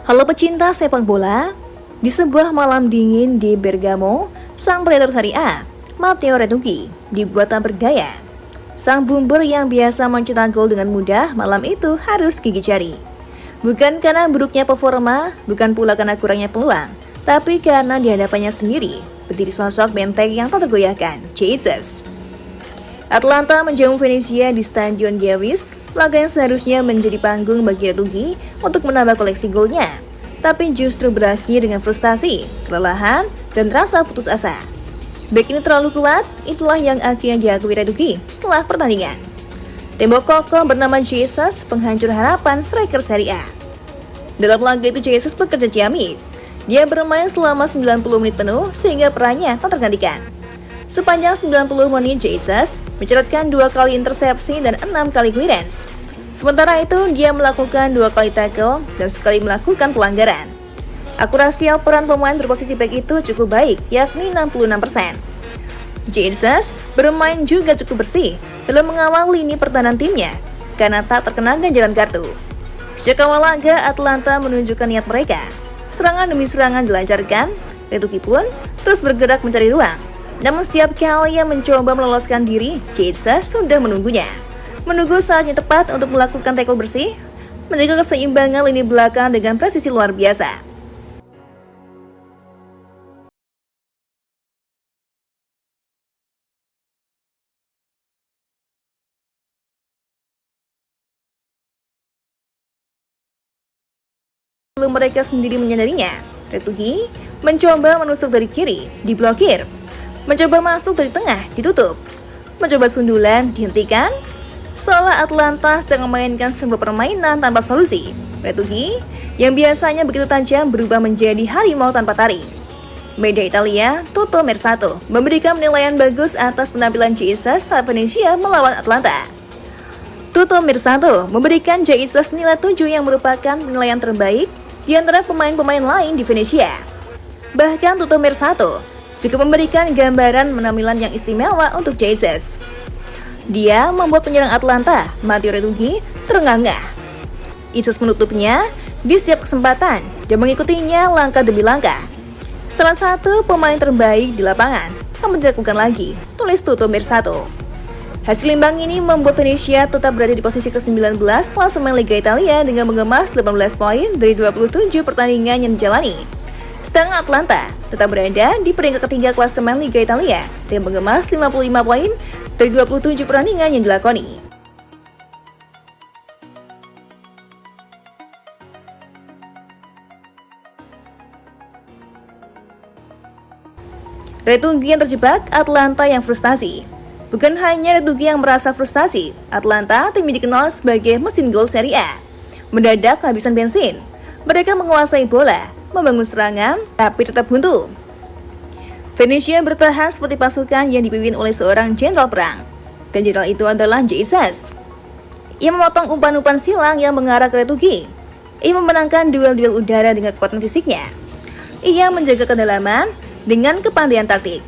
Halo pecinta sepak bola, di sebuah malam dingin di Bergamo, sang predator Serie A, Matteo Retucci, dibuat tak berdaya. Sang boomer yang biasa mencetak gol dengan mudah malam itu harus gigit jari. Bukan karena buruknya performa, bukan pula karena kurangnya peluang, tapi karena di hadapannya sendiri berdiri sosok benteng yang tak tergoyahkan, Jesus. Atalanta menjamu Venezia di Stadion Gewiss, laga yang seharusnya menjadi panggung bagi Retucci untuk menambah koleksi golnya, tapi justru berakhir dengan frustasi, kelelahan, dan rasa putus asa. Bek ini terlalu kuat, itulah yang akhirnya diakui Retucci setelah pertandingan. Tembok kokoh bernama Jesus penghancur harapan striker Serie A. Dalam laga itu Jesus bekerja ciamik. Dia bermain selama 90 menit penuh sehingga perannya tak tergantikan. Sepanjang 90 menit Jesus mencatatkan 2 kali intersepsi dan 6 kali clearance. Sementara itu dia melakukan 2 kali tackle dan sekali melakukan pelanggaran. Akurasi peran pemain berposisi back itu cukup baik, yakni 66%. Jesus bermain juga cukup bersih dalam mengawal lini pertahanan timnya karena tak terkena ganjaran kartu. Sejak awal laga, Atalanta menunjukkan niat mereka. Serangan demi serangan dilancarkan, Retucci pun terus bergerak mencari ruang. Namun setiap kali ia mencoba meloloskan diri, Jesus sudah menunggunya. Menunggu saatnya tepat untuk melakukan tackle bersih, menjaga keseimbangan lini belakang dengan presisi luar biasa. Sebelum mereka sendiri menyadarinya, Retucci mencoba menusuk dari kiri, diblokir. Mencoba masuk dari tengah, ditutup. Mencoba sundulan, dihentikan. Seolah Atalanta sedang memainkan sebuah permainan tanpa solusi. Retucci, yang biasanya begitu tajam, berubah menjadi harimau tanpa taring. Media Italia, Tutto Mercato, memberikan penilaian bagus atas penampilan Jesus saat Venezia melawan Atalanta. Tutto Mercato memberikan Jesus nilai 7 yang merupakan penilaian terbaik di antara pemain-pemain lain di Venezia. Bahkan Tutto Mercato juga memberikan gambaran penampilan yang istimewa untuk Jesus. Dia membuat penyerang Atalanta, Matteo Retucci, terengah-engah. Jesus menutupnya di setiap kesempatan dan mengikutinya langkah demi langkah. Salah satu pemain terbaik di lapangan, tak diragukan lagi, tulis Tutto Mercato. Hasil imbang ini membuat Venezia tetap berada di posisi ke-19 klasemen Liga Italia dengan mengemas 18 poin dari 27 pertandingan yang dijalani. Sedangkan Atalanta tetap berada di peringkat ketiga klasemen Liga Italia dengan mengemas 55 poin dari 27 pertandingan yang dilakoni. Retucci yang terjebak, Atalanta yang frustasi. Bukan hanya Retucci yang merasa frustasi, Atalanta tim dikenal sebagai mesin gol Serie A. Mendadak kehabisan bensin. Mereka menguasai bola, membangun serangan, tapi tetap buntu. Venezia bertahan seperti pasukan yang dipimpin oleh seorang jenderal perang. Dan jenderal itu adalah Jesus. Ia memotong umpan-umpan silang yang mengarah ke Retucci. Ia memenangkan duel-duel udara dengan kekuatan fisiknya. Ia menjaga kedalaman dengan kepandaian taktik.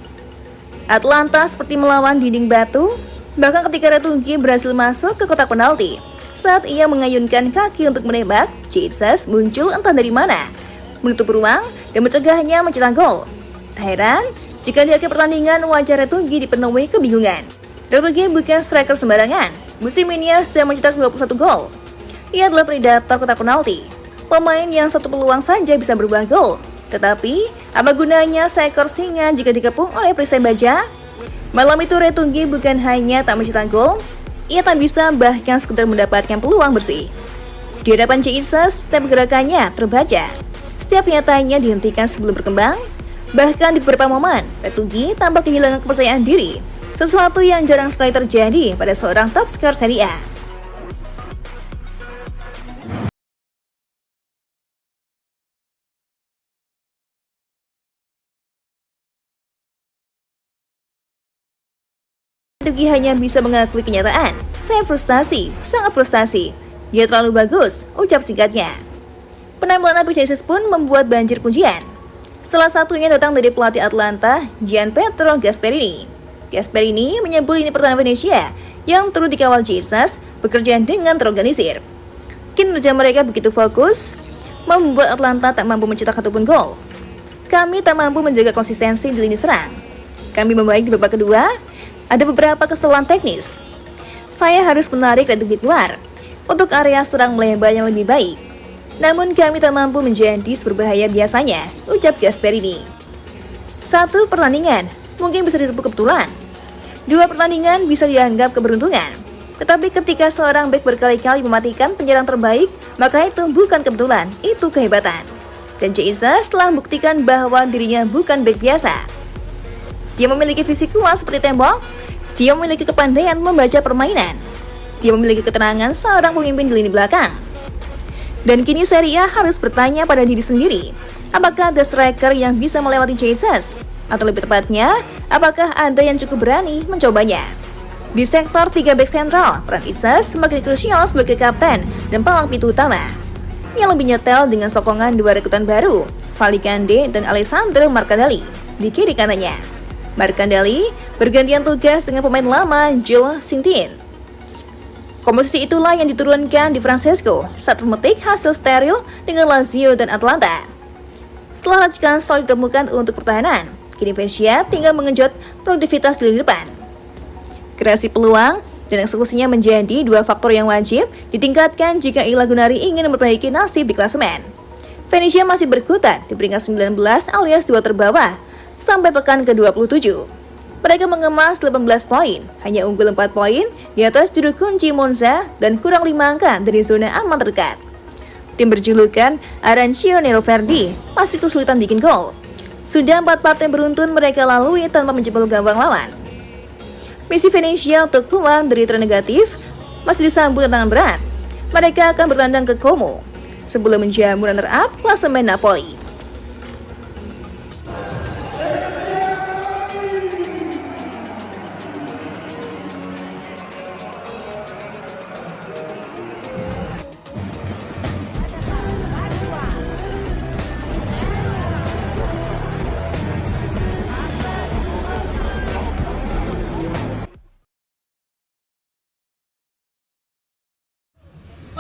Atalanta seperti melawan dinding batu, bahkan ketika Retucci berhasil masuk ke kotak penalti. Saat ia mengayunkan kaki untuk menembak, Jesus muncul entah dari mana, menutup ruang dan mencegahnya mencetak gol. Tak heran jika di akhir pertandingan wajah Retucci dipenuhi kebingungan. Retucci bukan striker sembarangan. Musim ini ia sudah mencetak 21 gol. Ia adalah predator kotak penalti, pemain yang satu peluang saja bisa berubah gol. Tetapi, apa gunanya seekor singa jika dikepung oleh perisai baja? Malam itu Retucci bukan hanya tak mencetak gol, ia tak bisa bahkan sekedar mendapatkan peluang bersih. Di hadapan Jesus, setiap gerakannya terbaca. Setiap pernyataannya dihentikan sebelum berkembang. Bahkan di beberapa momen, Retucci tampak kehilangan kepercayaan diri, sesuatu yang jarang sekali terjadi pada seorang top skor Serie A. Retucci hanya bisa mengakui kenyataan. Saya frustasi, sangat frustasi. Dia terlalu bagus, ucap singkatnya. Penampilan apik Jesus pun membuat banjir pujian. Salah satunya datang dari pelatih Atalanta, Gianpietro Gasperini. Gasperini menyebut lini pertahanan Venezia yang turut dikawal Jesus bekerja dengan terorganisir. Kinerja mereka begitu fokus, membuat Atlanta tak mampu mencetak satupun gol. Kami tak mampu menjaga konsistensi di lini serang. Kami membaik di babak kedua, ada beberapa kesalahan teknis. Saya harus menarik Retugi keluar untuk area serang melebar yang lebih baik. Namun kami tak mampu menjadi seberbahaya biasanya, ucap Gasperini. 1 pertandingan mungkin bisa disebut kebetulan. 2 pertandingan bisa dianggap keberuntungan. Tetapi ketika seorang bek berkali-kali mematikan penyerang terbaik, maka itu bukan kebetulan, itu kehebatan. Dan Jesus telah membuktikan bahwa dirinya bukan bek biasa. Dia memiliki fisik kuat seperti tembok, dia memiliki kepandaian membaca permainan, dia memiliki ketenangan seorang pemimpin di lini belakang. Dan kini Serie A harus bertanya pada diri sendiri, apakah ada striker yang bisa melewati Jesus? Atau lebih tepatnya, apakah ada yang cukup berani mencobanya? Di sektor 3 bek sentral, peran Jesus semakin krusial sebagai kapten dan palang pintu utama. Yang lebih nyetel dengan sokongan 2 rekrutan baru, Valicante dan Alessandro Marcandali di kiri kanannya. Marcandali bergantian tugas dengan pemain lama Jules Sintin. Komposisi itulah yang diturunkan di Francesco saat memetik hasil steril dengan Lazio dan Atlanta. Setelah racikan solid ditemukan untuk pertahanan, kini Venezia tinggal mengenjot produktivitas di lini depan. Kreasi peluang dan eksekusinya menjadi 2 faktor yang wajib ditingkatkan jika Ila Gunari ingin memperbaiki nasib di klasemen. Venezia masih berkutat di peringkat 19 alias 2 terbawah sampai pekan ke-27. Mereka mengemas 18 poin, hanya unggul 4 poin di atas juru kunci Monza dan kurang 5 angka dari zona aman terdekat. Tim berjulukan Arancio Nero Verdi masih kesulitan bikin gol. Sudah 4 partai beruntun mereka lalui tanpa menjebol gawang lawan. Misi Venezia untuk keluar dari tren negatif masih disambut tantangan berat. Mereka akan bertandang ke Como sebelum menjamu runner-up klasemen Napoli.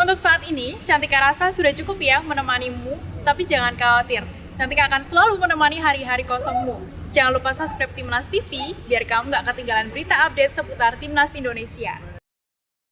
Untuk saat ini, Cantika rasa sudah cukup ya menemanimu, tapi jangan khawatir. Cantika akan selalu menemani hari-hari kosongmu. Jangan lupa subscribe Timnas TV, biar kamu gak ketinggalan berita update seputar Timnas Indonesia.